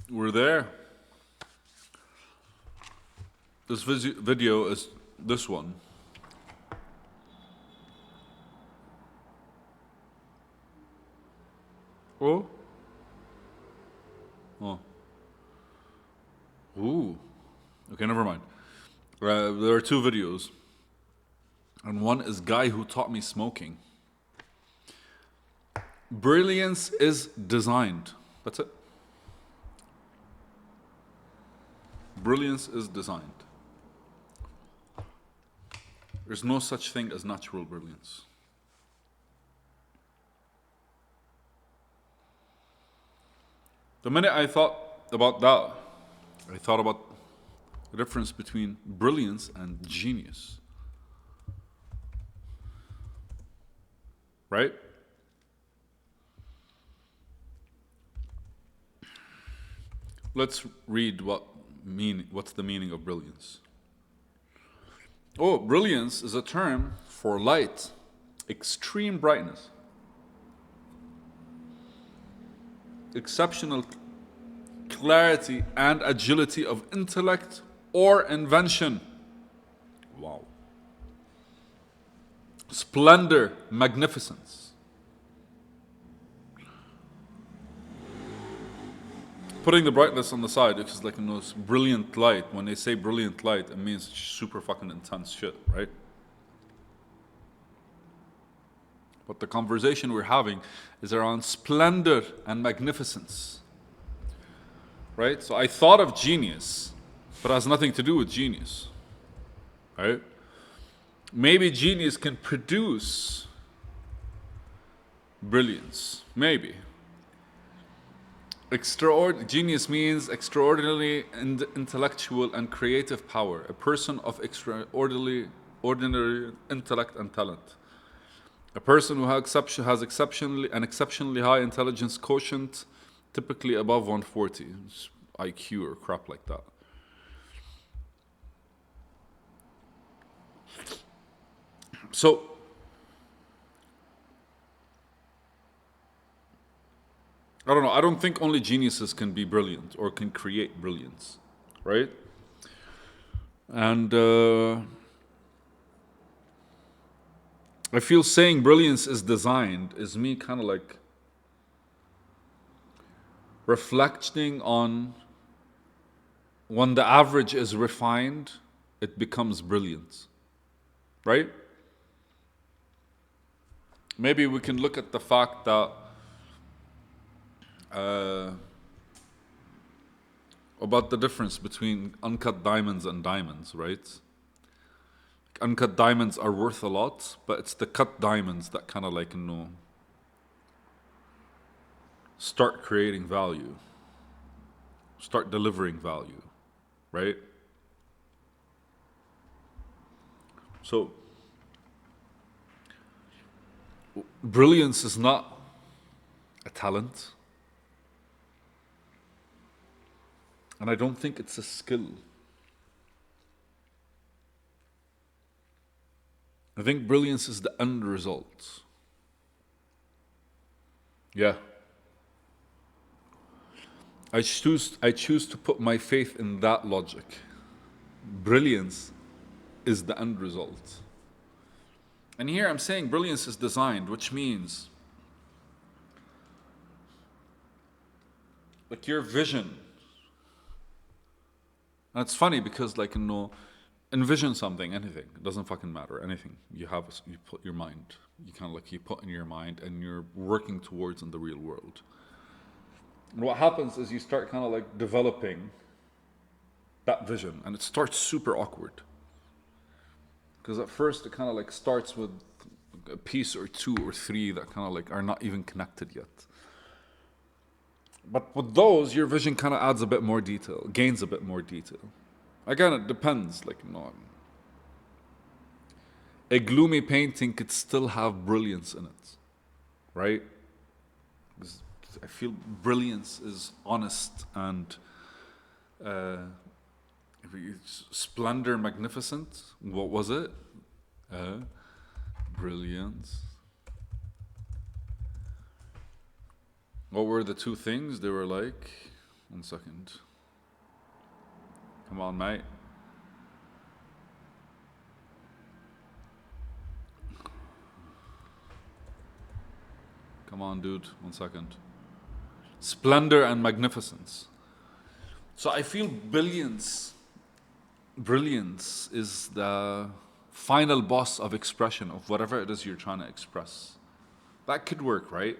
We're there. This video is this one. Oh? Oh. Ooh. Okay, never mind. There are two videos. And one is guy who taught me smoking. Brilliance is designed. That's it. Brilliance is designed. There's no such thing as natural brilliance. The minute I thought about that, I thought about the difference between brilliance and genius. Right? Let's read what's the meaning of brilliance. Oh, brilliance is a term for light, extreme brightness, exceptional clarity and agility of intellect or invention. Wow. Splendor, magnificence. Putting the brightness on the side, it's like those brilliant light. When they say brilliant light, it means super fucking intense shit, right? But the conversation we're having is around splendor and magnificence. Right? So I thought of genius, but it has nothing to do with genius. Right? Maybe genius can produce brilliance. Maybe. Genius means extraordinarily intellectual and creative power. A person of extraordinary intellect and talent. A person who has exceptionally high intelligence quotient, typically above 140, IQ or crap like that. So, I don't know, I don't think only geniuses can be brilliant or can create brilliance, right? And I feel saying brilliance is designed is me kind of like reflecting on when the average is refined, it becomes brilliant, right? Maybe we can look at the fact that about the difference between uncut diamonds and diamonds, right? Uncut diamonds are worth a lot, but it's the cut diamonds that kind of like, start creating value, start delivering value, right? So, brilliance is not a talent. And I don't think it's a skill. I think brilliance is the end result. Yeah. I choose to put my faith in that logic. Brilliance is the end result. And here I'm saying brilliance is designed, which means like your vision. And it's funny because envision something, anything. It doesn't fucking matter. Anything you put your mind. You put in your mind and you're working towards in the real world. And what happens is you start kind of like developing that vision, and it starts super awkward. Because at first it kind of like starts with a piece or two or three that kind of like are not even connected yet. But with those, your vision kind of adds a bit more detail, gains a bit more detail. Again, it depends. A gloomy painting could still have brilliance in it, right? Because I feel brilliance is honest and splendor, magnificent. What was it? Brilliance. What were the two things? They were like 1 second. Come on, mate. Come on, dude. 1 second. Splendor and magnificence. So I feel brilliance is the final boss of expression of whatever it is you're trying to express. That could work, right?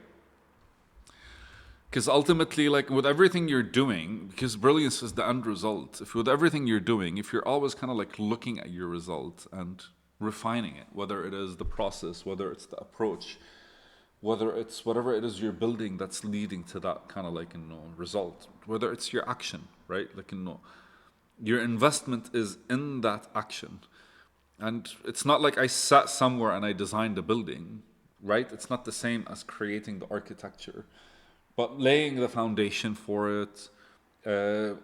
Because ultimately, like with everything you're doing, because brilliance is the end result, if with everything you're doing, if you're always kind of like looking at your result and refining it, whether it is the process, whether it's the approach, whether it's whatever it is you're building that's leading to that kind of like, result, whether it's your action, right? Like, your investment is in that action. And it's not like I sat somewhere and I designed a building, right? It's not the same as creating the architecture. But laying the foundation for it,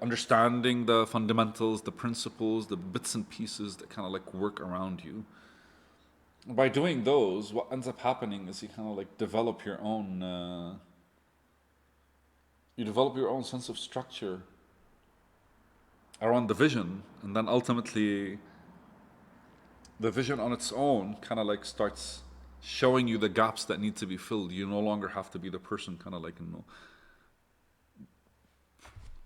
understanding the fundamentals, the principles, the bits and pieces that kind of like work around you. By doing those, what ends up happening is you kind of like develop your own. You develop your own sense of structure around the vision, and then ultimately, the vision on its own kind of like starts showing you the gaps that need to be filled. You no longer have to be the person kind of like,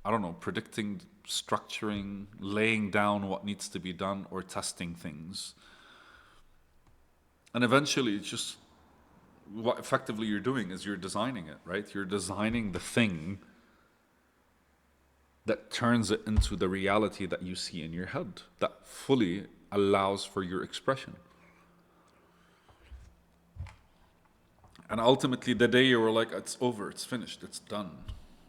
I don't know, predicting, structuring, laying down what needs to be done, or testing things. And eventually, it's just what effectively you're doing is you're designing it, right? You're designing the thing that turns it into the reality that you see in your head, that fully allows for your expression. And ultimately, the day you were like, it's over, it's finished, it's done,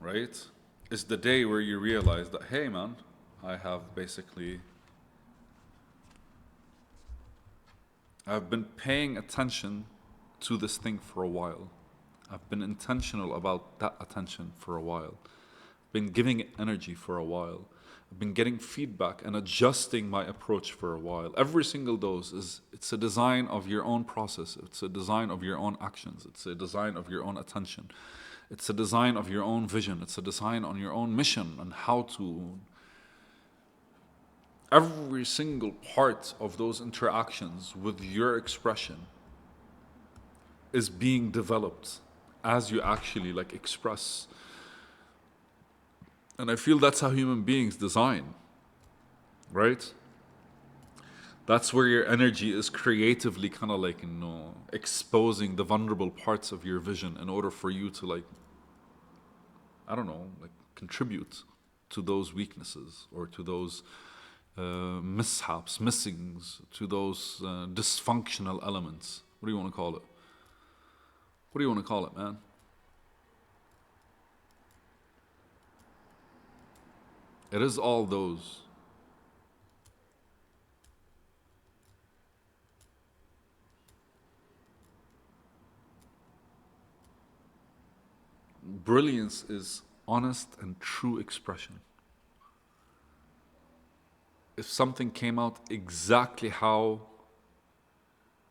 right? Is the day where you realize that, hey man, I've been paying attention to this thing for a while. I've been intentional about that attention for a while. Been giving it energy for a while. I've been getting feedback and adjusting my approach for a while. Every single dose it's a design of your own process. It's a design of your own actions. It's a design of your own attention. It's a design of your own vision. It's a design on your own mission and how to. Every single part of those interactions with your expression is being developed as you actually like express. And I feel that's how human beings design, right? That's where your energy is creatively kind of like, exposing the vulnerable parts of your vision in order for you to like, I don't know, like contribute to those weaknesses or to those mishaps, missings, to those dysfunctional elements. What do you want to call it? What do you want to call it, man? It is all those. Brilliance is honest and true expression. If something came out exactly how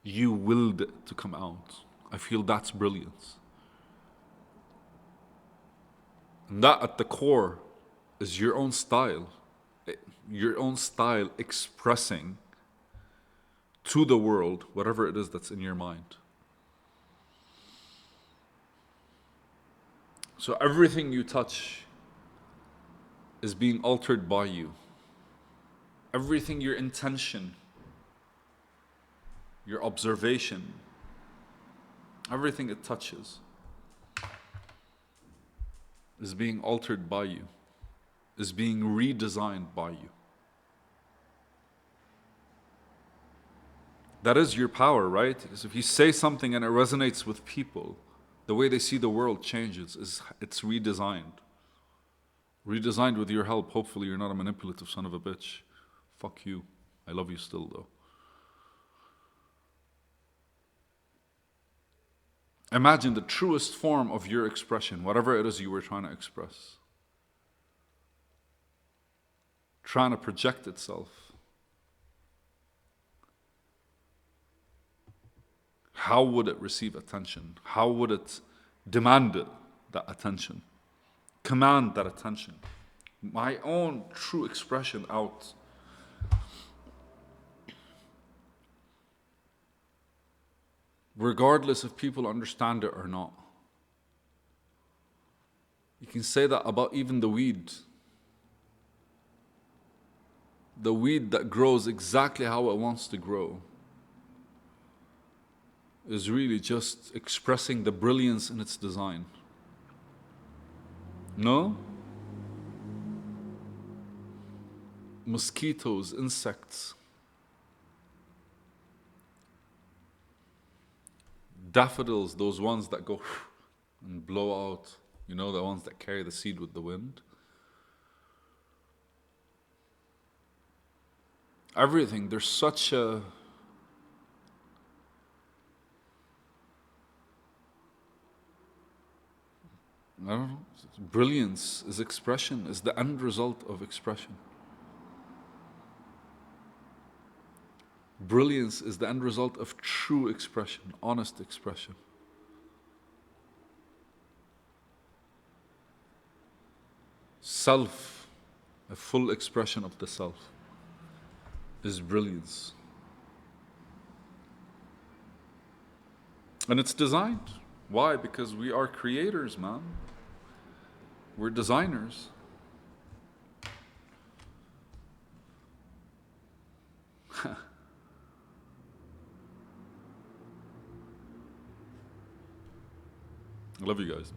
you willed it to come out, I feel that's brilliance. And that at the core is your own style. Your own style expressing to the world whatever it is that's in your mind. So everything you touch is being altered by you. Everything, your intention, your observation, everything it touches is being altered by you, is being redesigned by you. That is your power, right? Because if you say something and it resonates with people, the way they see the world changes. It's redesigned. Redesigned with your help. Hopefully you're not a manipulative son of a bitch. Fuck you. I love you still though. Imagine the truest form of your expression, whatever it is you were trying to express, trying to project itself. How would it receive attention? How would it demand that attention? command that attention. My own true expression out. Regardless if people understand it or not. You can say that about even the weed. The weed that grows exactly how it wants to grow is really just expressing the brilliance in its design. No? Mosquitoes, insects, daffodils, those ones that go and blow out, you know, the ones that carry the seed with the wind. Everything, there's such a I don't know, brilliance is expression, is the end result of expression. Brilliance is the end result of true expression, honest expression. Self, a full expression of the self, is brilliance. And it's designed. Why? Because we are creators, man. We're designers. I love you guys.